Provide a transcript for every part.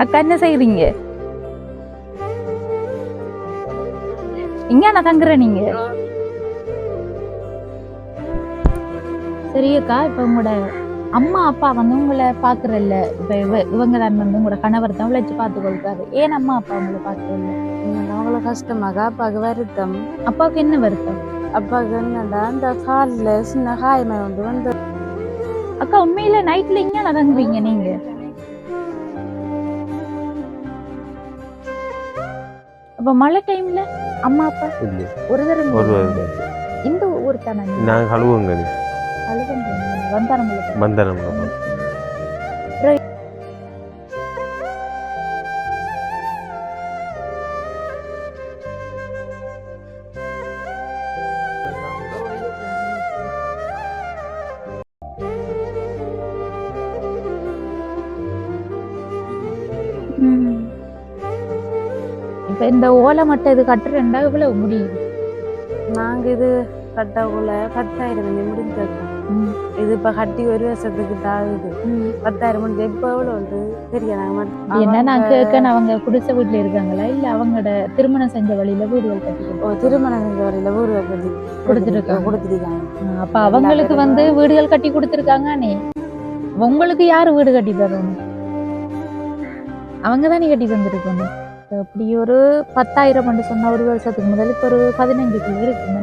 அக்கா என்ன செய்றீங்க? இங்க நான் தங்குறேன். நீங்க சரி அக்கா, இப்ப உங்களோட அம்மா அப்பா வந்து உங்களை பாக்குறல்ல, இப்ப இவங்க தான் வந்து உங்களோட கணவர் தான் உழைச்சு பார்த்து கொடுக்காரு. ஏன் அம்மா அப்பா உங்களை பாக்குறல்ல? அவ்வளோ கஷ்டமாக்கா. அப்பாவுக்கு வருத்தம். அப்பாவுக்கு என்ன வருத்தம்? அப்பாவுக்கு என்னடா இந்த காலில் சின்ன காயமே வந்து அக்கா உண்மையில நைட்ல இங்க நடங்குறீங்க நீங்க? அப்ப மழை டைம்ல அம்மா அப்பா ஒரு தடவை இந்த ஊர் தானே? நான் கழுவுங்க வந்தாரம் இப்ப இந்த ஓலை மட்டும் இது கட்டுறா இவ்வளவு முடியும். நாங்க இது கட்டக்குள்ள 10,000 முடிஞ்சிருக்கோம். இது இப்ப கட்டி ஒரு வருஷத்துக்கு ஆகுது. 10,000 முடிஞ்சு இப்ப எவ்வளவு வந்து தெரியல. என்ன நான் கேட்கணும், அவங்க குடிசை வீட்டுல இருக்காங்களா இல்ல அவங்களோட திருமணம் செஞ்ச வழியில வீடுகள் கட்டி? திருமணம் செஞ்ச வழியில வீடுகள் கட்டி கொடுத்துருக்காங்க. அப்ப அவங்களுக்கு வந்து வீடுகள் கட்டி கொடுத்துருக்காங்க. உங்களுக்கு யாரு வீடு கட்டி தரணும்? அவங்கதானே கட்டி தந்துருக்கணும். அப்படி ஒரு 10,000 சொன்ன ஒரு வருஷத்துக்கு முதல் இப்ப ஒரு 15 இருக்கு.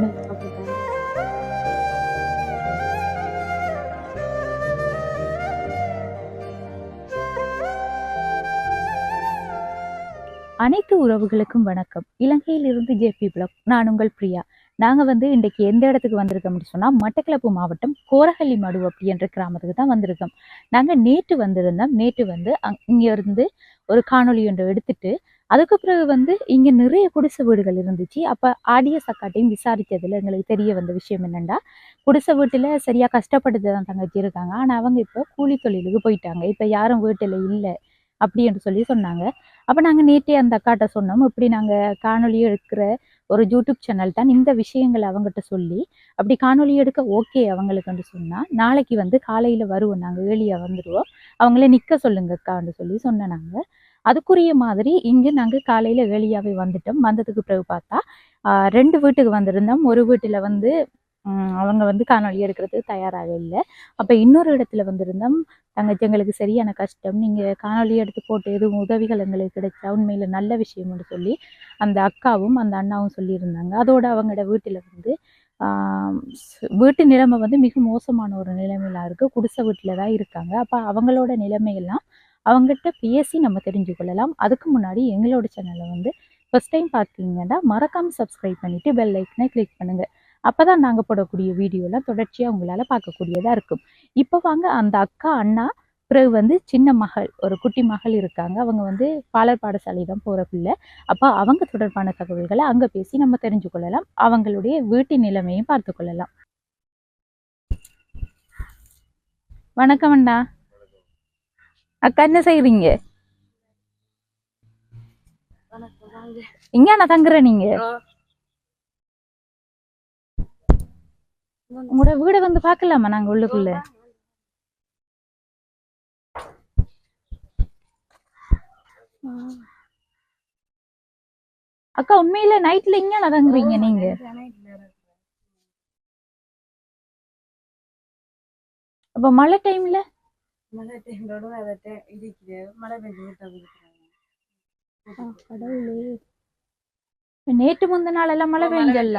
அனைத்து உறவுகளுக்கும் வணக்கம். இலங்கையில் இருந்து ஜேபி பிளாக். நான் உங்கள் பிரியா. நாங்க வந்து இன்றைக்கு எந்த இடத்துக்கு வந்திருக்கோம்னு சொன்னா மட்டக்களப்பு மாவட்டம் கோரஹள்ளி மடு அப்படின்ற கிராமத்துக்கு தான் வந்திருக்கோம். நாங்க நேற்று வந்திருந்தோம். நேற்று வந்து இங்க இருந்து ஒரு காணொலி ஒன்று எடுத்துட்டு அதுக்கு பிறகு வந்து இங்க நிறைய குடிசை வீடுகள் இருந்துச்சு. அப்ப ஆடியஸ் அக்காட்டையும் விசாரிச்சதுல எங்களுக்கு தெரிய வந்த விஷயம் என்னன்னா, குடிசை வீட்டுல சரியா கஷ்டப்பட்டு தான் தங்கச்சி இருக்காங்க. ஆனா அவங்க இப்ப கூலி தொழிலுக்கு போயிட்டாங்க. இப்ப யாரும் வீட்டுல இல்லை அப்படி என்று சொல்லி சொன்னாங்க. அப்ப நாங்க நேற்றே அந்த அக்காட்ட சொன்னோம், இப்படி நாங்க காணொலி எடுக்கிற ஒரு யூடியூப் சேனல் தான், இந்த விஷயங்களை அவங்ககிட்ட சொல்லி அப்படி காணொலி எடுக்க ஓகே அவங்களுக்குன்னு சொன்னா நாளைக்கு வந்து காலையில வருவோம், நாங்க ஏழியா வந்துடுவோம், அவங்களே நிக்க சொல்லுங்க அக்கான்னு சொல்லி சொன்னாங்க. அதுக்குரிய மாதிரி இங்கு நாங்க காலையில வேலையாவே வந்துட்டோம். வந்ததுக்கு பிறகு பார்த்தா 2 வீட்டுக்கு வந்திருந்தோம். ஒரு வீட்டுல வந்து அவங்க வந்து காணொலி எடுக்கிறதுக்கு தயாராக இல்லை. அப்ப இன்னொரு இடத்துல வந்திருந்தோம். தங்கச்சி எங்களுக்கு சரியான கஷ்டம், நீங்க காணொலி எடுத்து போட்டு எதுவும் உதவிகள் எங்களுக்கு கிடைச்சா உண்மையில நல்ல விஷயம்னு சொல்லி அந்த அக்காவும் அந்த அண்ணாவும் சொல்லியிருந்தாங்க. அதோட அவங்களோட வீட்டுல வந்து வீட்டு நிலைமை வந்து மிக மோசமான ஒரு நிலைமையில இருக்கு. குடிசை வீட்டுல தான் இருக்காங்க. அப்ப அவங்களோட நிலைமையெல்லாம் அவங்ககிட்ட பேசி நம்ம தெரிஞ்சு கொள்ளலாம். அதுக்கு முன்னாடி எங்களோட சேனலை வந்து ஃபர்ஸ்ட் டைம் பார்த்தீங்கன்னா மறக்காம சப்ஸ்கிரைப் பண்ணிட்டு பெல் ஐக்கனை கிளிக் பண்ணுங்க. அப்பதான் நாங்க போடக்கூடிய வீடியோலாம் தொடர்ச்சியா உங்களால பார்க்கக்கூடியதா இருக்கும். இப்போ வாங்க அந்த அக்கா அண்ணா பிறகு வந்து சின்ன மகள், ஒரு குட்டி மகள் இருக்காங்க. அவங்க வந்து பாலர் பாடசாலை தான் போற பிள்ளை. அப்ப அவங்க தொடர்பான தகவல்களை அங்க பேசி நம்ம தெரிஞ்சு கொள்ளலாம். அவங்களுடைய வீட்டு நிலைமையும் பார்த்து கொள்ளலாம். வணக்கம் அண்ணா. அக்கா என்ன செய்றீங்க? இங்க நான் தங்குறேன். நீங்க உங்களோட வீட வந்து பாக்கலாமா நாங்க உள்ளுக்குள்ள? அக்கா உண்மையில நைட்ல இங்க நடங்குறீங்க நீங்க? அப்ப மழை டைம்ல கடவுளே, நேற்று முந்த நாள் எல்லாம் மழை பெஞ்சல்ல.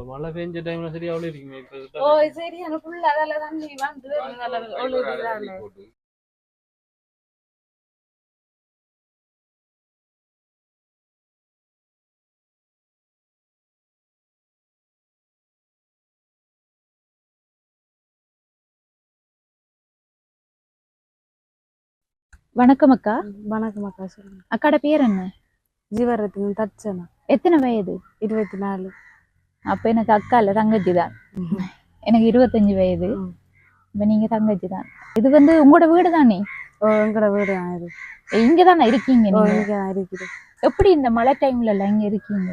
மழை பெஞ்ச டைம்ல சரியா அவ்வளவு இருக்குமே. சரி எனக்கு ஃபுல்லா அதெல்லாம் தண்ணி வந்து வணக்கம் அக்கா. வணக்கம் அக்கா. சொல்லுங்க. அக்காட பேர் என்ன? ஜீவரத்தின் தட்சணா. எத்தனை வயது? 24. அப்ப எனக்கு அக்கா இல்ல தங்கச்சி தான். எனக்கு 25 வயது. இப்ப நீங்க தங்கச்சி தான். இது வந்து உங்களோட வீடு தானே? எங்கட வீடு தான் இது. இங்க தானே இருக்கீங்க நீங்க? இங்க தான் இருக்குது. எப்படி இந்த மழை டைம்ல எல்லாம் இங்க இருக்கீங்க?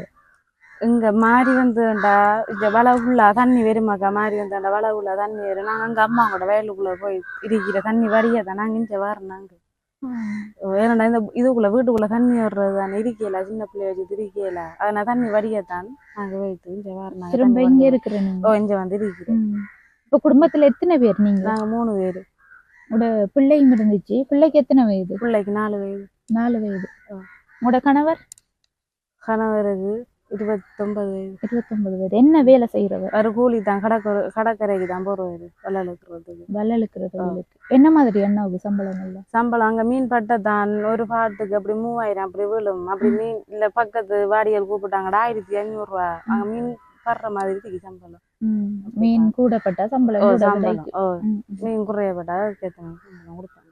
இங்க மாறி வந்துண்டா இந்த வளவுள்ள தண்ணி வருமாக்கா, மாறி வந்தாண்டா வளவுள்ள தண்ணி வரும். நாங்க அங்க அம்மாவோட வயலுக்குள்ள போய் இருக்கிற தண்ணி வரியாதான் நாங்க இங்க வரோம். ஏன்னா இந்த இதுக்குள்ள வீட்டுக்குள்ள தண்ணி வர்றது தானே இருக்கல, சின்ன பிள்ளைய வச்சு இருக்கல, அதனால தண்ணி வரியத்தான் நாங்க போயிட்டு இங்க வரோம். திரும்ப இங்க இருக்கிறேன். இங்க வந்து இருக்கிறேன். இப்ப குடும்பத்துல எத்தனை பேர் நீங்க? நாங்க 3 பேரு. உங்களோட பிள்ளையும் இருந்துச்சு. பிள்ளைக்கு எத்தனை வயது? பிள்ளைக்கு 4 வயது. 4 வயது. உங்களோட கணவர்? கணவருக்கு 29 வயது. 29 வயது. என்ன வேலை செய்யறவர்? ஒரு கூலி தான், கடற்கரைக்கு தான் போறவர். வள்ளலுக்குறது. என்ன மாதிரி அண்ணாவுக்கு சம்பளம் இல்ல? சம்பளம் அங்க மீன் பட்டதான் ஒரு பாட்டுக்கு அப்படி 3000 அப்படி விழும். அப்படி மீன் இல்ல பக்கத்து வாடிகள் கூப்பிட்டாங்கடா 1500 ரூபா. அங்க மீன் படுற மாதிரி இருக்கு சம்பளம். மீன் கூடப்பட்டா சம்பளம். மீன் குறையப்பட்டா சம்பளம் கொடுப்பாங்க.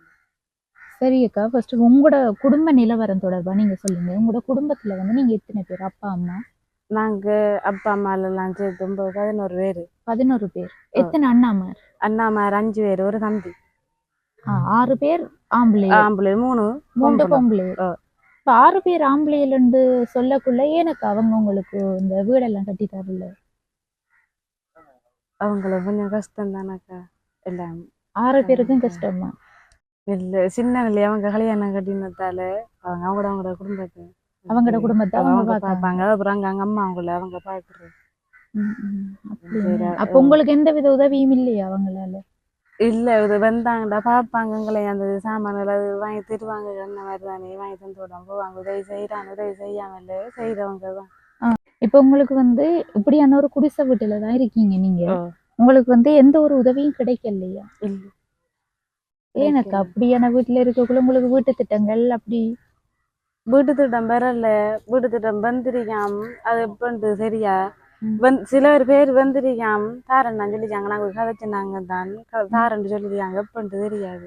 சரி அக்கா, ஃபர்ஸ்ட் உங்களோட குடும்ப நிலவரம் தொடர்பா நீங்க சொல்லுங்க. உங்களோட குடும்பத்துல வந்து நீங்க எத்தனை பேர்? அப்பா அம்மா? நாங்க அப்பா அம்மா எல்லாம் சேர்த்து 11 பேரு. 11 பேர். எத்தனை அண்ணாமார்? அண்ணாமார் 5 பேர், ஒரு தம்பி. 6 பேர் ஆம்பளை. 3 பொம்பளை. இப்ப 6 பேர் ஆம்பளையில இருந்து சொல்லக்குள்ள எனக்கு அவங்க உங்களுக்கு இந்த வீடெல்லாம் கட்டி தரல? அவங்களுக்கு கொஞ்சம் கஷ்டம் தானக்கா. எல்லாம் 6 பேருக்கும் கஷ்டமா? இல்ல, சின்ன நிலையை அவங்க கல்யாணம் கட்டினதால அவங்களோட குடும்பத்தை அவங்க பாப்பாங்க. அப்புறம் அங்க அம்மா அவங்க பாக்குறது. அப்ப உங்களுக்கு எந்த வித உதவியும் இல்லையா அவங்களால? இல்ல, இது வந்தாங்கடா பாப்பாங்களே, அந்த சாமான வாங்கி தருவாங்க. அந்த மாதிரி தானே வாங்கி தந்து விடாம போவாங்க. உதவி செய்யறாங்க, உதவி செய்யாமல செய்யறவங்க தான். இப்ப உங்களுக்கு வந்து இப்படியான ஒரு குடிசை வீட்டுலதான் இருக்கீங்க நீங்க. உங்களுக்கு வந்து எந்த ஒரு உதவியும் கிடைக்கலையா? இல்ல. ஏனக்கா அப்படியான வீட்டுல இருக்கக்குள்ள உங்களுக்கு வீட்டு திட்டங்கள் அப்படி? வீட்டு திட்டம் வரல. வீட்டு திட்டம் வந்திருக்காம். அது எப்பன்ட்டு சரியா சில பேர் வந்திருக்காம். தாரன்னு சொல்லிக்காங்க. நாங்க கதைச்சுனாங்க தான் தாரன்னு சொல்லிருக்காங்க. எப்பன்ட்டு தெரியாது.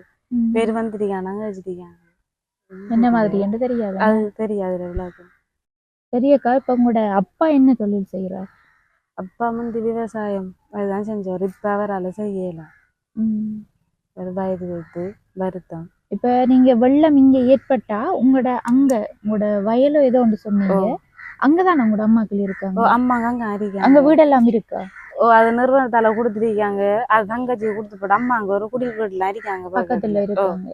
பேர் வந்திருக்காங்க, நாங்க வச்சிருக்காங்க. என்ன மாதிரி என்று தெரியாது. அது தெரியாது விளக்கம். சரியக்கா, இப்ப உங்களோட அப்பா என்ன தொழில் செய்யறார்? அப்பா வந்து விவசாயம் அதுதான் செஞ்சவர். இப்ப அவரால் செய்யலாம். ஒரு வயது வைத்து வருத்தம். இப்ப நீங்க வெள்ளம் இங்க ஏற்பட்டா உங்களோட வயலோ ஏதோ ஒன்று சொன்னீங்க, அங்கதான் உங்களோட அம்மாக்கள் இருக்காங்க? அம்மாங்க அங்க இருக்காங்க. அங்க வீடெல்லாம் இருக்கா? அது நிறுவனத்தால கொடுத்துருக்காங்க. அது தங்கச்சி கொடுத்து போட்டு அம்மா அங்க ஒரு குடி வீட்டுல இருக்காங்க, பக்கத்துல இருக்காங்க.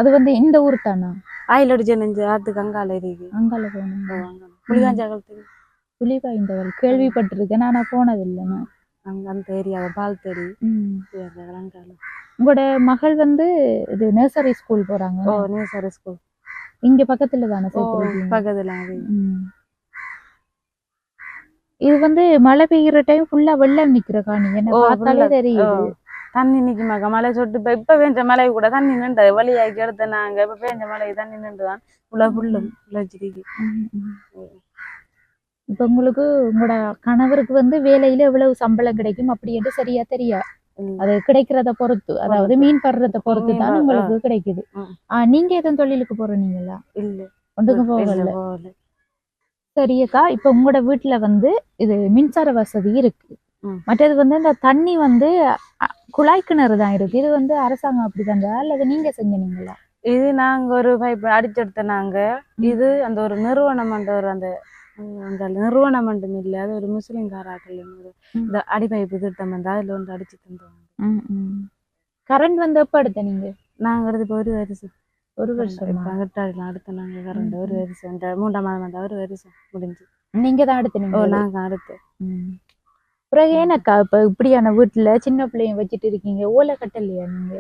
அது வந்து இந்த ஊர் தானா? ஆயிலடிச்சு நெஞ்சு ஆத்துக்கு அங்கால இருக்கு. அங்கால போகணும். புலிகாஞ்சாகல். புலிகாய்ந்தவள் கேள்விப்பட்டிருக்கேன், ஆனா போனதில்லைண்ணா. அங்க அந்த ஏரியாவை பால் தெரி. உங்களோட மகள் வந்து இது நர்சரி ஸ்கூல் போறாங்க? நர்சரி ஸ்கூல் இங்க பக்கத்துல தானே? பக்கத்துல. இது வந்து மழை பெய்யுற டைம் ஃபுல்லா வெள்ளம் நிக்கிற காணி, என்ன பார்த்தாலே தெரியுது. தண்ணி நிக்குமாக்கா. மழை சொட்டு இப்ப பெஞ்ச மழை கூட தண்ணி நின்று வழியாக்கி எடுத்த நாங்க. இப்ப பெஞ்ச மழை தண்ணி நின்றுதான் புல்லும் விளைச்சிருக்கு. இப்ப உங்களுக்கு உங்களோட கணவருக்கு வந்து வேலையில எவ்வளவு சம்பளம் கிடைக்கும் அப்படி என்று சரியா தெரியா? அது கிடைக்கிறத பொறுத்து, அதாவது மீன் படுறத பொறுத்து தான் உங்களுக்கு கிடைக்குது. நீங்க எதுவும் தொழிலுக்கு போறீங்களா? இல்ல, ஒன்றுக்கும் போகல. சரியக்கா, இப்ப உங்களோட வீட்டுல வந்து இது மின்சார வசதி இருக்கு. மற்றது வந்து இந்த தண்ணி வந்து குழாய் கிணறு தான் இருக்கு. இது வந்து அரசாங்கம் அப்படி தந்தா அல்லது நீங்க செஞ்சீங்களா? இது நாங்க ஒரு பைப் அடிச்செடுத்த நாங்க. இது அந்த ஒரு நிறுவனம் அந்த நிறுவனம் மட்டும் இல்ல, அது ஒரு முஸ்லிம் காராக்கள் இந்த அடிப்பைப்பு திட்டம் வந்து அதுல வந்து அடிச்சு தந்தோம். கரண்ட் வந்து எப்ப எடுத்த நீங்க? நாங்க எடுத்து இப்ப ஒரு வருஷம். அடுத்த நாங்க கரண்ட் ஒரு வருஷம். 3ஆம் மாதம் ஒரு வருஷம் முடிஞ்சு. நீங்க தான் அடுத்த? நாங்க அடுத்து. பிறகு ஏனக்கா இப்ப இப்படியான வீட்டுல சின்ன பிள்ளைங்க வச்சுட்டு இருக்கீங்க, ஓலை கட்டலையா நீங்க?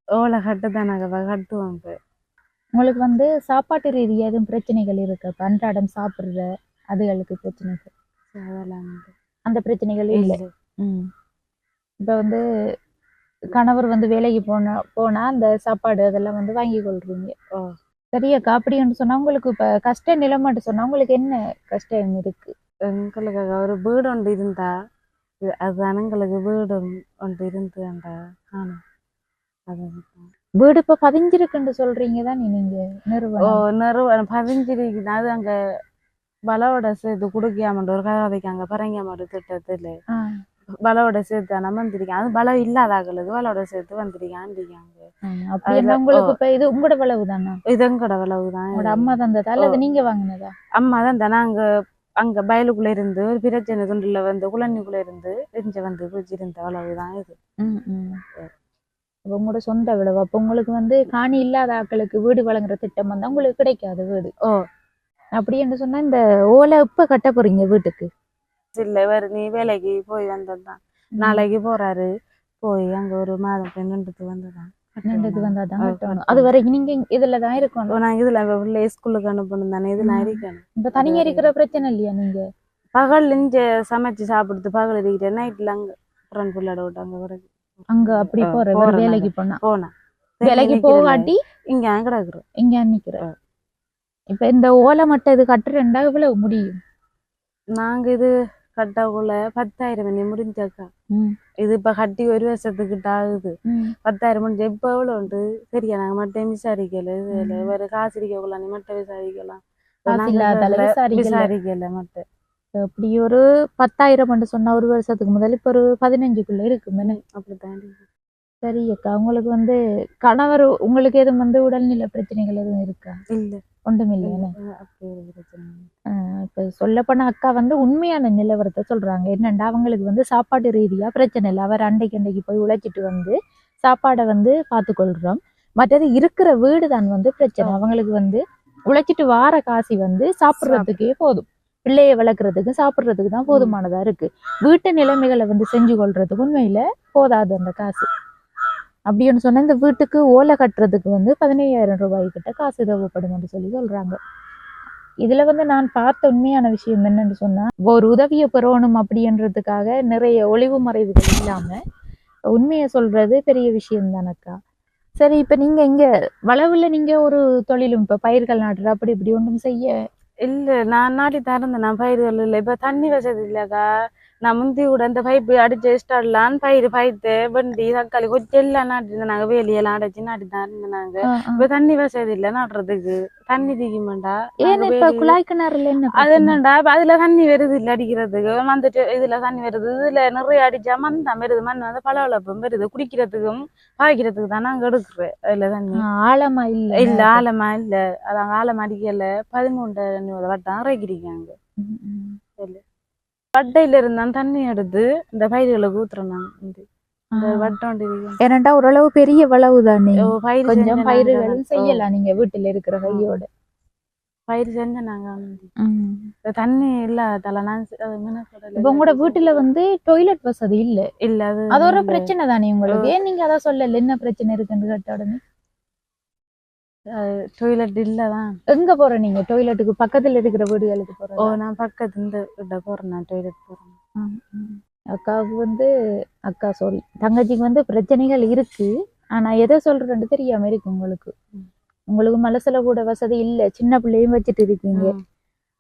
ஓலை கட்டுதான் நாங்க கட்டுவோம். இப்ப உங்களுக்கு வந்து சாப்பாட்டு ரீதியா எதுவும் பிரச்சனைகள் இருக்கு? அன்றாடம் சாப்பிடுற அதுகளுக்கு பிரச்சனைகள்? அந்த பிரச்சனைகள் இல்லை. இப்ப வந்து கணவர் வந்து வேலைக்கு போனா அந்த சாப்பாடு அதெல்லாம் வந்து வாங்கி கொள்றீங்க. சரியாக்கா, அப்படின்னு சொன்னா உங்களுக்கு இப்ப கஷ்ட நிலைமைன்னு சொன்னா உங்களுக்கு என்ன கஷ்டம் இருக்கு? எங்களுக்கு ஒரு வீடு ஒன்று இருந்தா அதுதான் எங்களுக்கு வீடு ஒன்று இருந்துண்டா காணும். வீடு இப்ப பதிஞ்சிருக்குன்னு சொல்றீங்க தான் நீங்க? நிறுவனம் பதிஞ்சிருக்கு. அது அங்க வளவோட சேர்த்து குடுக்காம ஒரு கதை வைக்காங்க பரங்கியாம திட்டத்துல பலவோட சேர்த்து நான் வந்திருக்கேன். அது பலம் இல்லாதாக்களுக்கு பலவோட சேர்த்து வந்திருக்காங்க. அப்படின்னா உங்களுக்கு இப்ப இது உங்களோட வளவு தானா? இது எங்கட வளவு தான். உங்களோட அம்மா தந்ததா அல்லது நீங்க வாங்கினதா? அம்மா தான் நாங்க அங்க வயலுக்குள்ள இருந்து ஒரு பிரச்சனை துண்டுல வந்து குழந்தைக்குள்ள இருந்து எரிஞ்ச வந்து குளிச்சிருந்த வளவுதான் இது. உங்களோட சொந்த விளவு. அப்ப உங்களுக்கு வந்து காணி இல்லாத ஆட்களுக்கு வீடு வழங்குற திட்டம் வந்தா உங்களுக்கு கிடைக்காது வீடு. அப்படி என்று சொன்னா இந்த ஓலை இப்ப கட்ட போறீங்க வீட்டுக்கு? இல்ல வேறு நீ வேலைக்கு போய் வந்ததுதான். நாளைக்கு போறாரு, போய் அங்க ஒரு மாதம் நின்றுட்டு வந்ததான். அது வரைக்கும் நீங்க இதுலதான் இருக்கணும். நான் இதுல பிள்ளை ஸ்கூலுக்கு அனுப்பணும் தானே, இதுல இருக்கணும். இப்ப தனியா இருக்கிற பிரச்சனை இல்லையா? நீங்க பகல் இங்க சமைச்சு சாப்பிடுறது பகல் இருக்கிறேன், நைட்ல அங்க ஃப்ரெண்ட் பிள்ளைட விட்டாங்க பிறகு அங்க அப்படி போற வேலைக்கு போனா வேலைக்கு போகாட்டி இங்க கிடக்குறோம், இங்க நிக்கிறோம். இப்ப இந்த ஓலை மட்டும் இது கட்டுறேன்டா இவ்வளவு முடியும்? நாங்க இது கட்டக்குள்ள 10,000 முடிஞ்சாக்கா. இது இப்ப கட்டி ஒரு வருஷத்துக்கிட்ட ஆகுது. 10,000 முடிஞ்ச இப்ப எவ்வளவு உண்டு சரியா? நாங்க மட்டும் விசாரிக்கல, இதுல வேற காசு இருக்கக்குள்ள நீ மட்டும் விசாரிக்கலாம், விசாரிக்கல மட்டும். அப்படி ஒரு 10,000 சொன்னா ஒரு வருஷத்துக்கு முதல் இப்ப ஒரு 15க்குள்ள இருக்கு. அப்படித்தான். சரி அக்கா, உங்களுக்கு வந்து கணவர் உங்களுக்கு எதுவும் வந்து உடல்நிலை பிரச்சனைகள் எதுவும் இருக்கா? இல்ல, ஒன்றும் இல்லைன்னு. இப்ப சொல்லப்போனா அக்கா வந்து உண்மையான நிலவரத்தை சொல்றாங்க. என்னண்டா அவங்களுக்கு வந்து சாப்பாடு ரீதியா பிரச்சனை இல்லை. அவர் அண்டைக்கு போய் உழைச்சிட்டு வந்து சாப்பாடை வந்து பார்த்துக்கொள்றோம். மற்றது இருக்கிற வீடு தான் வந்து பிரச்சனை. அவங்களுக்கு வந்து உழைச்சிட்டு வார காசி வந்து சாப்பிட்றதுக்கே போதும். பிள்ளைய வளர்க்குறதுக்கு சாப்பிட்றதுக்கு தான் போதுமானதா இருக்கு. வீட்டு நிலைமைகளை வந்து செஞ்சு கொள்றதுக்கு உண்மையில போதாது அந்த காசு. அப்படின்னு சொன்னா இந்த வீட்டுக்கு ஓலை கட்டுறதுக்கு வந்து 15,000 ரூபாய் கிட்ட காசு தேவைப்படும் சொல்லி சொல்றாங்க. இதுல வந்து நான் பார்த்த உண்மையான விஷயம் என்னன்னு சொன்னா, ஒரு உதவியை பெறணும் அப்படின்றதுக்காக நிறைய ஒளிவு மறைவுகள் இல்லாம உண்மையை சொல்றது பெரிய விஷயம் தானக்கா. சரி, இப்ப நீங்க இங்க வளவுல நீங்க ஒரு தொழிலும் இப்ப பயிர்கள் நாட்டுற அப்படி இப்படி ஒன்றும் செய்ய இல்ல? நான் நாட்டி தரேன், நான் பயிர்கள் இல்லை. இப்ப தண்ணி வசதி இல்லக்கா. நான் முந்தி கூட இந்த பைப்பு அடிச்சு ஸ்டார்ட்லாம் பயிர் பயிர்த்து வெண்டி தக்காளி கொஞ்சம் எல்லாம் நாட்டிருந்தேன். நாங்க வேலியெல்லாம் அடைச்சு நாட்டி தான் இருந்தேன். இப்ப தண்ணி வசதி இல்லை நடுறதுக்கு. தண்ணி திக்குமாண்டா? குழாய் கிணறுல அது என்னண்டா அதுல தண்ணி வருது இல்ல அடிக்கிறதுக்கு. வந்துட்டு இதுல தண்ணி வருது, இதுல நிறைய அடிச்சா மந்தான் வருது, மண் வந்து பளபளப்பும் வருது. குடிக்கிறதுக்கும் பாய்க்கிறதுக்கு தான் நாங்க எடுக்கிறேன். அதுல தண்ணி ஆழமா இல்ல, ஆழமா இல்ல. அதாங்க ஆழமா அடிக்கல. 13 வட்டம் இறக்கிருக்காங்க. வட்டையில இருந்தான் தண்ணி எடுத்து இந்த பயிர்களுக்கு ஊத்துறோம். வட்டம் ஏன்னா ஓரளவு பெரிய வளவு தானே, கொஞ்சம் பயிர்களும் செய்யலாம் நீங்க வீட்டுல இருக்கிற கையோட. பயிர் செஞ்ச நாங்க தண்ணி இல்ல தலை. இப்ப உங்களோட வீட்டுல வந்து டொய்லெட் வசதி இல்ல? இல்ல, அது ஒரு பிரச்சனை தானே உங்களுக்கு. ஏன் நீங்க அதான் சொல்லல என்ன பிரச்சனை இருக்குன்னு கேட்ட உடனே? டொய்லெட் இல்லதான். எங்க போற நீங்க? டொய்லெட்டுக்கு பக்கத்துல இருக்கிற வீடுகளுக்கு போறேன். நான் பக்கத்து இந்த போறேன், நான் டொய்லெட் போறேன். அக்காவுக்கு வந்து தங்கச்சிக்கு வந்து பிரச்சனைகள் இருக்கு. ஆனா எதை சொல்றேன்னு தெரியாம இருக்கு உங்களுக்கு. உங்களுக்கு மனசுல கூட வசதி இல்ல, சின்ன பிள்ளையும் வச்சுட்டு இருக்கீங்க.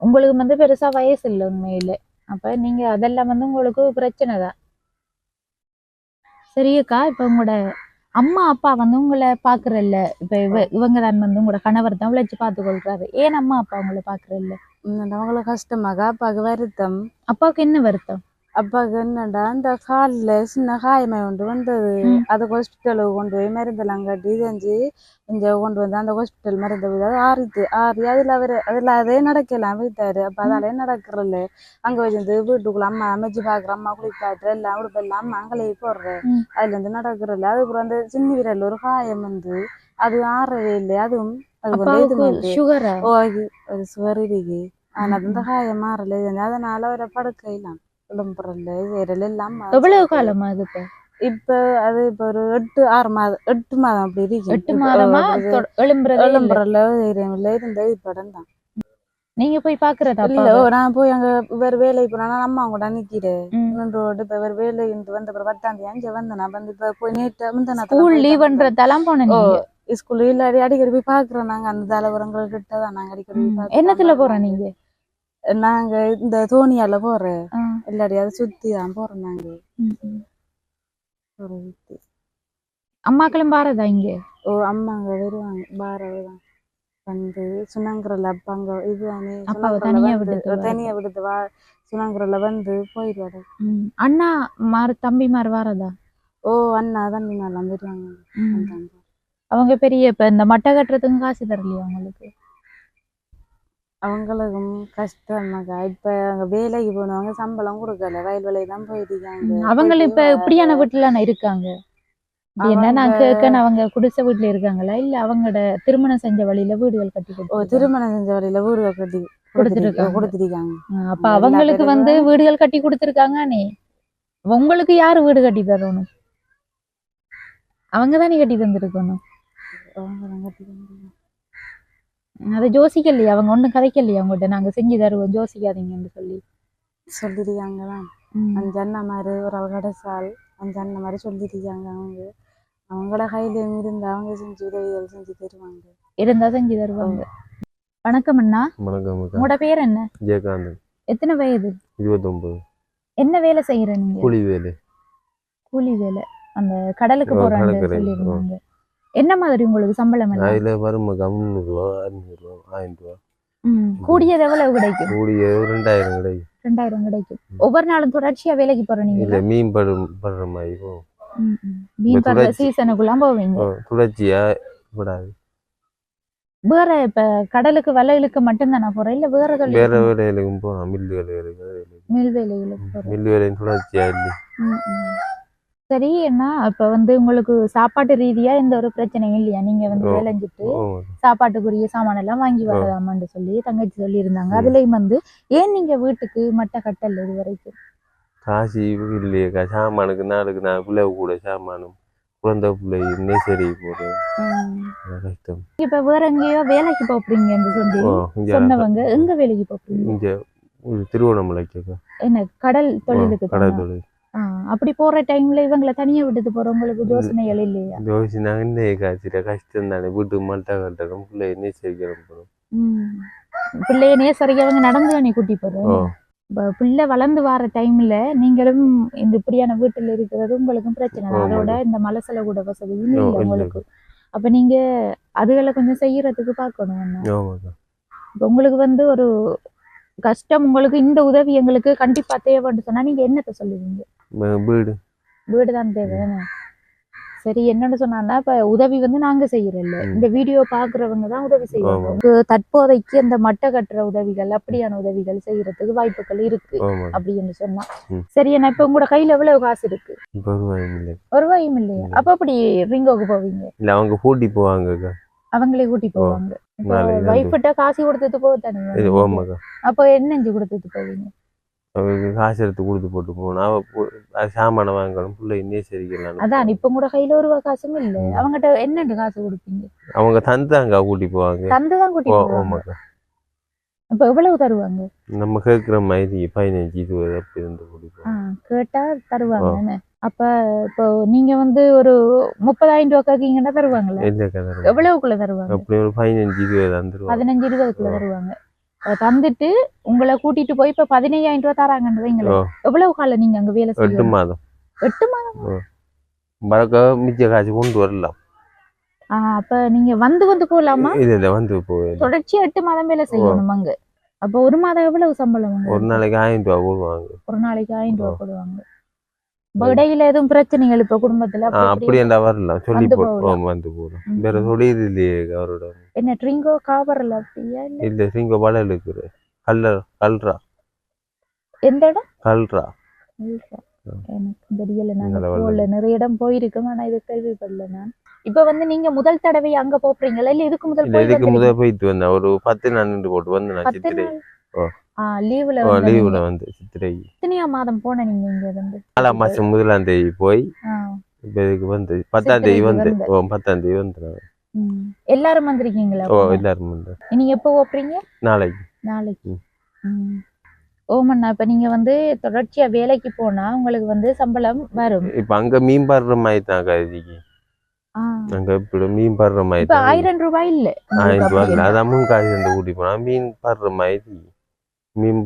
உங்களுக்கு வந்து பெருசா வயசு இல்லை உண்மையில. அப்ப நீங்க அதெல்லாம் வந்து உங்களுக்கு பிரச்சனை தான். சரியக்கா, இப்ப உங்களோட அம்மா அப்பா வந்து உங்களை பாக்குறல்ல, இப்ப இவங்க தான் வந்து உங்களோட கணவர் தான் உழைச்சு பார்த்துக்கொள்றாரு. ஏன் அம்மா அப்பா உங்களை பாக்குறல்ல? அவங்களுக்கு கஷ்டமாக. அப்பாவுக்கு வருத்தம். அப்பாவுக்கு என்ன வருத்தம்? அப்பாவுக்கு என்னடா இந்த காலில் சின்ன காயமை கொண்டு வந்தது. அதை ஹாஸ்பிட்டலுக்கு கொண்டு போய் மருந்தெல்லாம் கட்டி செஞ்சு இங்கே கொண்டு வந்து அந்த ஹாஸ்பிட்டல் மருந்து அது ஆறி அதில் அதே நடக்கலாம் விட்டாரு. அப்போ அதாலே நடக்கிறல்ல. அங்கே வச்சிருந்து வீட்டுக்குள்ள அம்மா அமைச்சு பார்க்குற, அம்மா குளிப்பாட்டு எல்லாம் உடுப்பெல்லாம் அம்மா அங்கேயே போடுறேன். அதுலேருந்து நடக்கிறல்ல. அதுக்கப்புறம் அந்த சின்ன விரல் ஒரு காயம் வந்து அது ஆறவே இல்லை. அதுவும் அது சுகர் இருக்கு. ஆனால் அந்த காயம் மாறல. அதனால ஒரு படுக்கையெல்லாம் எவ்வளவு காலமா இது? இப்ப அது இப்ப ஒரு 8 மாதம் அப்படி இருக்கு. 8 மாதமா எழும்புறல இருந்த படம் தான். நீங்க போய் பாக்குறதா? இல்ல, நான் போய் அங்க வேற வேலைக்கு போனா அம்மா கூட நிக்கிறேன். இப்ப வேற வேலை வந்த 10ஆம் தேதி அங்க வந்தேன். நான் வந்து இப்ப போய் நேற்று லீவ்ன்றதெல்லாம் போனேன். ஸ்கூல் இல்லாடி அடிக்கடி போய் பாக்குறோம். நாங்க அந்த தலைவரங்கள் கிட்டதான் நாங்க அடிக்கடி. என்னத்துல போறோம் நீங்க? நாங்க இந்த தோணியால போறேன். இல்லாடி அதை சுத்தி தான் போறோம் நாங்க. அம்மாக்களும் பாரதா இங்க? அம்மாங்க வருவாங்க பாரதான். வந்து சுனங்குறல அப்ப அங்க இதுதானே அப்பாவை சுனங்குறல தனியா வந்து விட்டுட்டு தனியா விடுது வா சுனங்குறல வந்து போயிடுவாரு. அண்ணா தம்பி மாறு வாரதா? ஓ அண்ணா தான் எல்லாம் வருவாங்க. வந்தாங்க. அவங்க பெரிய இப்ப இந்த மட்டை கட்டுறதுக்கும் காசு தரலையா அவங்களுக்கு? அவங்களுக்கும் கஷ்டமாக்கா. இப்ப அங்க வேலைக்கு போனவங்க சம்பளம் கொடுக்கல, வயல் வேலைக்கு தான் போயிருக்காங்க. அவங்க இப்ப இப்படியான வீட்டுல இருக்காங்க என்ன நான் கேட்கணும், அவங்க குடிசை வீட்டுல இருக்காங்களா இல்ல அவங்களோட திருமணம் செஞ்ச வழியில வீடுகள் கட்டி கொடுத்து திருமணம் செஞ்ச வழியில வீடுகள் கட்டி கொடுத்துருக்காங்க. அப்ப அவங்களுக்கு வந்து வீடுகள் கட்டி கொடுத்துருக்காங்க. உங்களுக்கு யாரு வீடு கட்டி தரணும்? அவங்கதானே கட்டி தந்திருக்கணும். அதை யோசிக்கலையா? அவங்க ஒண்ணும் கதைக்கலையா அவங்கள்ட்ட நாங்க செஞ்சு தருவோம் யோசிக்காதீங்கன்னு சொல்லிருக்காங்கதான். 5 அண்ணன் மாதிரி ஒரு கடைசால் 5 அண்ணன் மாதிரி சொல்லிருக்காங்க. அவங்களோட கையில இருந்து அவங்க செஞ்சு உதவிகள் செஞ்சு தருவாங்க. இருந்தா செஞ்சு தருவாங்க. வணக்கம் அண்ணா. வணக்கம். உங்களோட பேர் என்ன? ஜெயகாந்தன். எத்தனை வயது? 29. என்ன வேலை செய்யற நீங்க? கூலி வேலை. கூலி வேலை. அந்த கடலுக்கு போறாங்க சொல்லிருந்தாங்க. என்ன மாதிரி உங்களுக்கு சம்பளம்? அதுல வரும் 300 ரூபா 500 ரூபா 1000 ரூபா. கூடியது எவ்வளவு கிடைக்கும்? கூடிய 2000 கிடைக்கும். 2000 கிடைக்கும். ஒவ்வொரு நாளும் தொடர்ச்சியா வேலைக்கு போற நீங்க? இல்ல மீன் படுற மாதிரி போகும். மீன் படுற சீசனுக்குள்ள போவீங்க? தொடர்ச்சியா விடாது. வேற இப்ப கடலுக்கு வலையிலுக்கு மட்டும்தானா போற இல்ல வேற வேலைகளுக்கும் போறோம். மில் வேலைகளுக்கு மில் வேலையும் தொடர்ச்சியா இல்லை. சரி என்ன இப்ப வந்து உங்களுக்கு சாப்பாட்டு ரீதியா எந்த ஒரு பிரச்சனையும் இல்லையா? நீங்க வந்து விளைஞ்சிட்டு சாப்பாட்டுக்குரிய சாமான எல்லாம் வாங்கி வரலாமான்னு சொல்லி தங்கச்சி சொல்லி இருந்தாங்க. அதுலயும் வந்து ஏன் நீங்க வீட்டுக்கு மட்டை கட்டல இது வரைக்கும்? காசு இல்லையே. சாமானுக்கு நாளுக்கு நான் பிள்ளை கூட சாமானும் குழந்தை பிள்ளை நேசரி போடு கஷ்டம். இப்ப வேற எங்கேயோ வேலைக்கு போறீங்கன்னு சொல்லி சொன்னவங்க எங்க வேலைக்கு போறீங்க? இங்க திருவண்ணாமலைக்கு. என்ன கடல் தொழிலுக்கு? கடல் தொழில். அப்படி போற டைம்ல இவங்களை தனியா விட்டுட்டு போறவங்களுக்கு யோசனைகள் இல்லையா? யோசனை என்ன காய்ச்சிட கஷ்டம் தானே. வீட்டு மட்டை கட்டணும், பிள்ளைய நேசரிக்கணும் போறோம். பிள்ளைய நேசரிக்கவங்க நடந்து தானே கூட்டி போறோம். பிள்ளை வளர்ந்து வர டைம்ல நீங்களும் இந்த இப்படியான வீட்டுல இருக்கிறது உங்களுக்கும் பிரச்சனை. அதோட இந்த மலசல கூட வசதியும் இல்லை உங்களுக்கு. அப்ப நீங்க அதுகளை கொஞ்சம் செய்யறதுக்கு பாக்கணும். இப்ப உங்களுக்கு வந்து ஒரு கஷ்டம், உங்களுக்கு இந்த உதவி எங்களுக்கு கண்டிப்பா தேவைன்னு சொன்னா நீங்க என்னத்த சொல்லுவீங்க? வீடுதான் தேவை. சரி என்னன்னு சொன்னா இப்ப உதவி வந்து நாங்க செய்யறோம்ல, இந்த வீடியோ பாக்குறவங்க தான் உதவி செய்வாங்க. தற்போதைக்கு அந்த மட்டை கட்டுற உதவிகள் அப்படியான உதவிகள் செய்யறதுக்கு வாய்ப்புகள் இருக்கு அப்படின்னு சொன்னா. சரி என்ன இப்ப உங்களோட கையில எவ்வளவு காசு இருக்கு? ஒரு ரூபாயும் இல்லையா? அப்ப அப்படி ரிங்கோக்கு போவீங்க? இல்ல அவங்க கூட்டி போவாங்க. அவங்களே கூட்டி போவாங்க. வைஃப்ட்ட காசு கொடுத்துட்டு போக. அப்ப என்ன கொடுத்துட்டு போவீங்க? காசு எடுத்து கொடுத்து போட்டு போகணும். சாமான வாங்கணும், பிள்ளை நேசரிக்கலாம். அதான் இப்ப கூட கையில ஒரு காசும் இல்ல. அவங்ககிட்ட என்னண்டு காசு கொடுப்பீங்க? அவங்க தந்தாங்க கூட்டி போவாங்க. தந்துதான் கூட்டி போவாங்க. இப்ப எவ்வளவு தருவாங்க? நம்ம கேட்கிற மாதிரி 15-20 அப்படி இருந்து கூட்டி போவாங்க. கேட்டா தருவாங்க. அப்ப இப்போ நீங்க வந்து ஒரு 30,000 ரூபாய் கேக்கீங்கன்னா தருவாங்களா? எவ்வளவுக்குள்ள தருவாங்க? அப்படி ஒரு 15-20 தந்துருவாங்க. 15-20க்குள்ள தருவாங்க. தந்துட்டு உங்களை கூட்டிட்டு போய் இப்ப 15,000 ரூபாய் தராங்கன்னு வைங்களா? எவ்வளவு காலம் நீங்க அங்க வேலை செய்ய? 8 மாதம். 8 மாதம் பறக்க மிச்ச காசு கொண்டு வரலாம். அப்ப நீங்க வந்து போலாமா? இல்ல வந்து போய் தொடர்ச்சியா 8 மாதம் வேலை செய்யணும் அங்க. அப்ப ஒரு மாதம் எவ்வளவு சம்பளம்? ஒரு நாளைக்கு 1000 ரூபாய் போடுவாங்க. ஒரு நாளைக்கு 1000 ரூபாய் போடுவாங்க. இடையில எதுவும் பிரச்சனைகள் இப்ப குடும்பத்துல அப்படி என்ன வரலாம் சொல்லி போடுவோம். வந்து போறோம். வேற சொல்லியது இல்லையே அவரோட. என்ன ட்ரிங்கோ காவரல அப்படியா? இல்ல ட்ரிங்கோ வளல் இருக்குது. கல்ரா. எந்த இடம்? கல்ரா. எனக்கு தெரியல. நாங்க நிறைய இடம் போயிருக்கோம், ஆனா இது கேள்விப்படல நான். இப்ப வந்து நீங்க முதல் தடவை அங்க போறீங்களா இல்ல இதுக்கு முதல் போயிட்டு வந்தேன். ஒரு 10 நாள் நின்று போட்டு வந்து நான் சித்திரை லீவுல வந்து சித்திரை. எத்தனையா மாதம் போன நீங்க இங்க வந்து? 4ஆம் மாசம் 1ஆம் தேதி போய் இப்ப இதுக்கு வந்து 10ஆம் தேதி வந்து 10ஆம் தேதி வந்து எல்லாரும் வந்திருக்கீங்களா? எல்லாரும் வந்து. நீங்க எப்போ போறீங்க? நாளைக்கு. ஓமண்ணா இப்ப நீங்க வந்து தொடர்ச்சியா வேலைக்கு போனா உங்களுக்கு வந்து சம்பளம் வரும். இப்ப அங்க மீன் படுற மாதிரி தான் கருதிக்கு. அங்க இப்படி மீன் படுற மாதிரி 1000 ரூபாய் இல்ல. 1000 ரூபாய் இல்ல. அது அம்மன் காசு வந்து கூட்டி போனா மீன் படுற மாதிரி. மீன்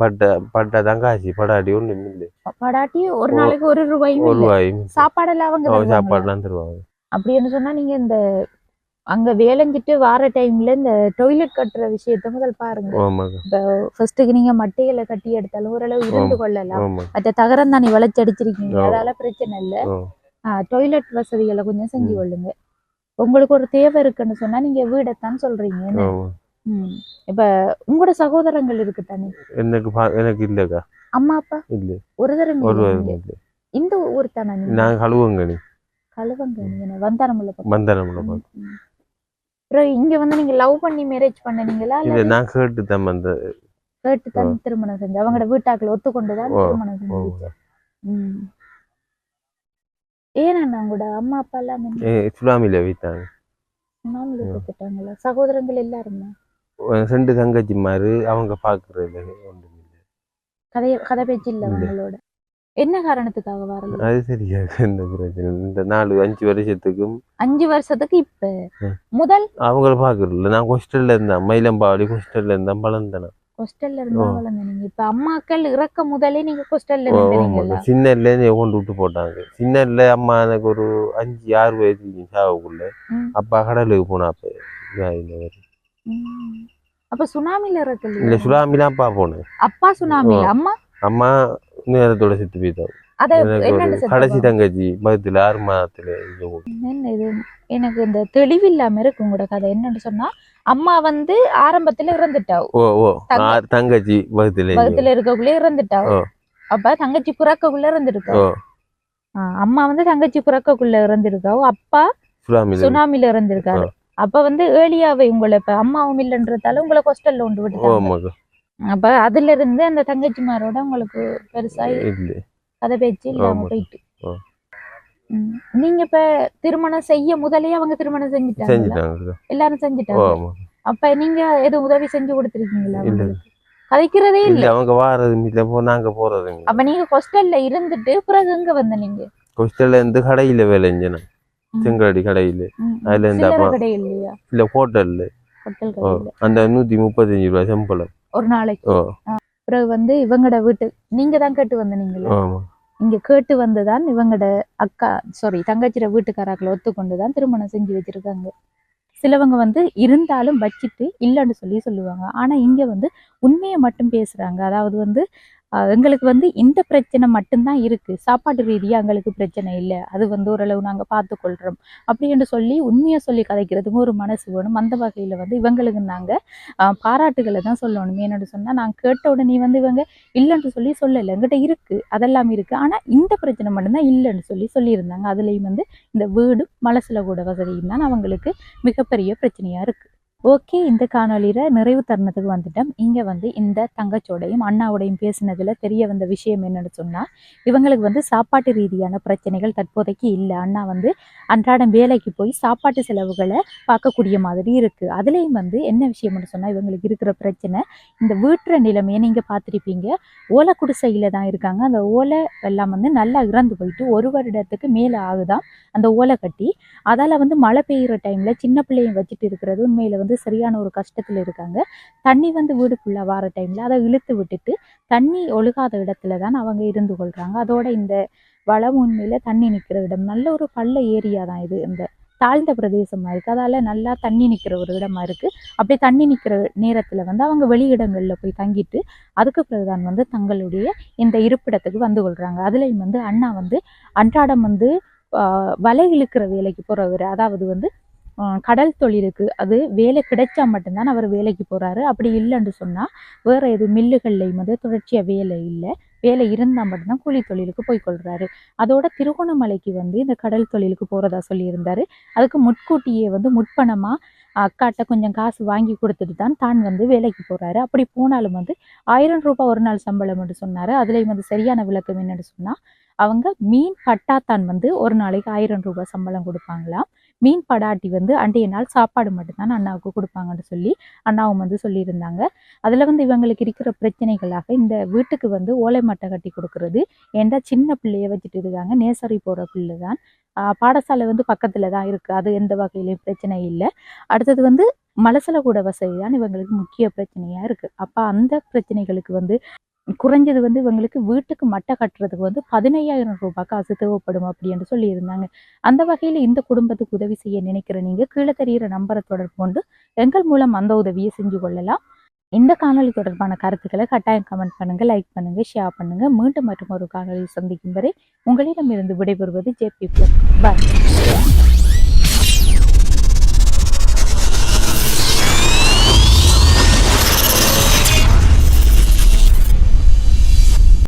பட்டாதான் காசு. படாட்டி ஒண்ணும் இல்லை. படாட்டி ஒரு நாளைக்கு 1 ரூபாயும் இல்ல. சாப்பாடெல்லாம் அவங்க சாப்பாடுலாம் தருவாங்க. அப்படின்னு சொன்னா நீங்க இந்த அங்க வேலைஞ்சிட்டு வார டைம்ல இந்த டொய்லெட் கட்டுற விஷயத்த முதல் பாருங்க. ஆமாக்கா. இப்போ ஃபர்ஸ்ட்டுக்கு நீங்க மட்டையில கட்டி எடுத்தாலும் ஓரளவு இருந்து கொள்ளலாம். ஆமாக்கா. மற்ற தகரம் தானே வளைச்சடிச்சிருக்கீங்க, ஆ. அதால பிரச்சனை இல்லை. ஆ. டொய்லெட் வசதிகளை கொஞ்சம் செஞ்சு ம். கொள்ளுங்க. உங்களுக்கு ஒரு தேவை இருக்குன்னு சொன்னா நீங்க வீடைத்தான் சொல்றீங்க என்ன? ஆமா. இப்ப உங்களோட சகோதரங்கள் இருக்கு தானே? எனக்கு இல்லக்கா. அம்மா அப்பா இல்ல. ஒரு தரம் ஒரு இல்ல. இல்ல. இந்த ஊர் தானே நீங்க? நான் கழுவங்கனி. கழுவங்கனி வந்தாரமுள்ள பக்கம். வந்தாரமுள்ள பக்கம். அப்புறம் இங்க வந்து நீங்க லவ் பண்ணி மேரேஜ் பண்ணீங்களா? இல்ல, நான் கேட்டு தான் வந்த. கேட்டு தான் திருமணம் செஞ்சு அவங்களோட வீட்டாக்கள் ஒத்துக்கொண்டுதான் திருமணம் செஞ்சு. ஏன்னா உங்களோட அம்மா அப்பா எல்லாம் சுனாமில வைத்தாங்க. சுனாமில வைத்துட்டாங்களா? சகோதரங்கள் எல்லாருமே 2 தங்கச்சிமாரு அவங்க பாக்குறது கதை பேச்சு இல்ல அவங்களோட. என்ன காரணத்துக்காக வரல? அது சரியா இந்த பிரச்சனை. இந்த 4-5 வருஷத்துக்கும் 5 வருஷத்துக்கு இப்ப முதல் அவங்கள பாக்குறல. நான் ஹாஸ்டல்ல இருந்தேன், மயிலம்பாடி ஹாஸ்டல்ல இருந்தேன், வளர்ந்தேன். ஹாஸ்டல்ல இருந்தா வளர்ந்தீங்க. இப்ப அம்மாக்கள் இறக்க முதலே நீங்க ஹாஸ்டல்ல இருந்தீங்களா? சின்னல கொண்டு விட்டு போட்டாங்க. சின்னல அம்மா எனக்கு ஒரு 5-6 வயசு சாவுக்குள்ள அப்பா கடலுக்கு போனாப்ப. அப்ப சுனாமில இறக்கல? இல்ல, சுனாமில அப்பா போனேன். அப்பா சுனாமில, அம்மா அம்மா நேரத்தோட செத்து போயிட்டாங்க. கடைசி தங்கச்சி பக்கத்துல 6 மாதத்துல. என்ன இது எனக்கு இந்த தெளிவில்லாம இருக்கு உங்களோட கதை. என்னன்னு சொன்னா அம்மா வந்து ஆரம்பத்துல இறந்துட்டாவு. தங்கச்சி பக்கத்துல இருக்கக்குள்ளே இறந்துட்டாவு. அப்ப தங்கச்சி புறக்கக்குள்ள இறந்துருக்கா. அம்மா வந்து தங்கச்சி புறக்கக்குள்ள இறந்துருக்காவு. அப்பா சுனாமில இறந்திருக்காரு. அப்ப வந்து ஏழியாவை உங்களை இப்ப அம்மாவும் இல்லைன்றதால உங்களை ஹாஸ்டல்ல கொண்டு விட்டுட்டாங்க. அப்ப அதுல இருந்து அந்த தங்கச்சிமாரோட உங்களுக்கு பெருசா கதை பேச்சு இல்லாம போயிட்டு. நீங்க இப்ப திருமணம் செய்ய முதலே அவங்க திருமணம் செஞ்சுட்டாங்க, எல்லாரும் செஞ்சுட்டாங்க. அப்ப நீங்க எதுவும் உதவி செஞ்சு கொடுத்துருக்கீங்களா? கதைக்கிறதே இல்ல, அவங்க வாரது இல்ல, நாங்க போறது. அப்ப நீங்க ஹாஸ்டல்ல இருந்துட்டு பிறகு எங்க வந்த? நீங்க ஹாஸ்டல்ல இருந்து கடையில வேலை செஞ்சேன், செங்கடி கடையில. அதுல இருந்து கடை இல்லையா? இல்ல, ஹோட்டல்ல. அந்த 135 ரூபாய் சம்பளம் ஒரு நாளைக்கு. பிறகு வந்து இவங்கட வீட்டு நீங்க தான் கேட்டு வந்தீங்களா? இங்க கேட்டு வந்துதான் இவங்கட தங்கச்சிர வீட்டுக்காராக்களை ஒத்துக்கொண்டுதான் திருமணம் செஞ்சு வச்சிருக்காங்க. சிலவங்க வந்து இருந்தாலும் வச்சிட்டு இல்லைன்னு சொல்லுவாங்க. ஆனா இங்க வந்து உண்மையை மட்டும் பேசுறாங்க. அதாவது வந்து எங்களுக்கு வந்து இந்த பிரச்சனை மட்டும்தான் இருக்கு, சாப்பாட்டு ரீதியா எங்களுக்கு பிரச்சனை இல்லை, அது வந்து ஓரளவு நாங்க பார்த்துக்கொள்றோம் அப்படின்னு சொல்லி உண்மையை சொல்லி கதைக்கிறதுக்கு ஒரு மனசு வேணும். அந்த வகையில வந்து இவங்களுக்கு நாங்க பாராட்டுகளை தான் சொல்லணும். என்னோட சொன்னா நான் கேட்ட உடனே வந்து இவங்க இல்லைன்னு சொல்லலை, எங்கிட்ட இருக்கு, அதெல்லாம் இருக்கு, ஆனா இந்த பிரச்சனை மட்டும்தான் இல்லைன்னு சொல்லியிருந்தாங்க. அதுலயும் வந்து இந்த வீடும் மலசுல கூட வசதியும் தான் அவங்களுக்கு மிகப்பெரிய பிரச்சனையா இருக்கு. ஓகே, இந்த காணொலியில நிறைவு தருணத்துக்கு வந்துட்டோம். இங்க வந்து இந்த தங்கச்சோடையும் அண்ணாவோடையும் பேசினதுல தெரிய வந்த விஷயம் என்னன்னு சொன்னா, இவங்களுக்கு வந்து சாப்பாட்டு ரீதியான பிரச்சனைகள் தற்போதைக்கு இல்லை. அண்ணா வந்து அன்றாடம் வேலைக்கு போய் சாப்பாட்டு செலவுகளை பார்க்கக்கூடிய மாதிரி இருக்கு. அதுலேயும் வந்து என்ன விஷயம்னு சொன்னா, இவங்களுக்கு இருக்கிற பிரச்சனை இந்த வீட்டுற நிலைமையை நீங்க பார்த்துருப்பீங்க. ஓலை குடிசையில தான் இருக்காங்க. அந்த ஓலை எல்லாம் வந்து நல்லா இறந்து போயிட்டு 1 வருடத்துக்கு மேலே ஆகுதான் அந்த ஓலை கட்டி. அதால வந்து மழை பெய்யுற டைம்ல சின்ன பிள்ளையும் வச்சுட்டு இருக்கிறது உண்மையில வந்து சரியான ஒரு கஷ்டத்துல இருக்காங்க. தண்ணி வந்து வீடுக்குள்ள வார டைம்ல அதை இழுத்து விட்டுட்டு தண்ணி ஒழுகாத இடத்துல தான் அவங்க இருந்து கொள்றாங்க. அதோட இந்த வளம் உண்மையில தண்ணி நிற்கிற இடம் நல்ல ஒரு பள்ள ஏரியா தான் இது, இந்த தாழ்ந்த பிரதேசமா இருக்கு. அதால நல்லா தண்ணி நிற்கிற ஒரு இடமா இருக்கு. அப்படி தண்ணி நிற்கிற நேரத்துல வந்து அவங்க வெளியிடங்கள்ல போய் தங்கிட்டு அதுக்கு பிறகுதான் வந்து தங்களுடைய இந்த இருப்பிடத்துக்கு வந்து கொள்றாங்க. அதுலயும் வந்து அண்ணா வந்து அன்றாடம் வந்து வலை இழுக்கிற வேலைக்கு போறவர். அதாவது வந்து கடல் தொழிலுக்கு அது வேலை கிடைச்சா மட்டும்தான் அவர் வேலைக்கு போறாரு. அப்படி இல்லைன்னு சொன்னா வேற எது மில்லுகள்லையும் வந்து தொடர்ச்சியா வேலை இல்லை, வேலை இருந்தால் மட்டும்தான் கூலி தொழிலுக்கு போய்கொள்றாரு. அதோட திருகோணமலைக்கு வந்து இந்த கடல் தொழிலுக்கு போறதா சொல்லியிருந்தாரு. அதுக்கு முட்கூட்டியே வந்து முற்பணமா அக்காட்ட கொஞ்சம் காசு வாங்கி கொடுத்துட்டு தான் வந்து வேலைக்கு போறாரு. அப்படி போனாலும் வந்து 1000 ரூபாய் ஒரு நாள் சம்பளம் என்று சொன்னாரு. அதுலேயும் வந்து சரியான விளக்கம் என்னன்னு சொன்னா, அவங்க மீன் பட்டாத்தான் வந்து ஒரு நாளைக்கு 1000 ரூபாய் சம்பளம் கொடுப்பாங்களாம். மீன் படாட்டி வந்து அன்றைய நாள் சாப்பாடு மட்டும்தான் அண்ணாவுக்கு கொடுப்பாங்கன்னு சொல்லி அண்ணாவும் வந்து சொல்லியிருந்தாங்க. அதில் வந்து இவங்களுக்கு இருக்கிற பிரச்சனைகளாக இந்த வீட்டுக்கு வந்து ஓலை மட்டை கட்டி கொடுக்கறது. ஏன்டா சின்ன பிள்ளைய வச்சுட்டு இருக்காங்க, நேசரி போகிற பிள்ளை தான், பாடசாலை வந்து பக்கத்தில் தான் இருக்குது, அது எந்த வகையிலையும் பிரச்சனை இல்லை. அடுத்தது வந்து மலசல கூட வசதி தான் இவங்களுக்கு முக்கிய பிரச்சனையாக இருக்குது. அப்போ அந்த பிரச்சனைகளுக்கு வந்து குறைஞ்சது வந்து இவங்களுக்கு வீட்டுக்கு மட்டை கட்டுறதுக்கு வந்து 15,000 ரூபாய் காசு தேவைப்படும் அப்படின்னு சொல்லியிருந்தாங்க. அந்த வகையில் இந்த குடும்பத்துக்கு உதவி செய்ய நினைக்கிற நீங்க கீழே தெரிகிற நம்பரை தொடர்பு கொண்டு எங்கள் மூலம் அந்த உதவியை செஞ்சு கொள்ளலாம். இந்த காணொலி தொடர்பான கருத்துக்களை கட்டாயம் கமெண்ட் பண்ணுங்க, லைக் பண்ணுங்க, ஷேர் பண்ணுங்க. மீண்டும் மற்றும் ஒரு காணொலியில் சந்திக்கும் வரை உங்களிடமிருந்து விடைபெறுவது JP Vlog. பாய்.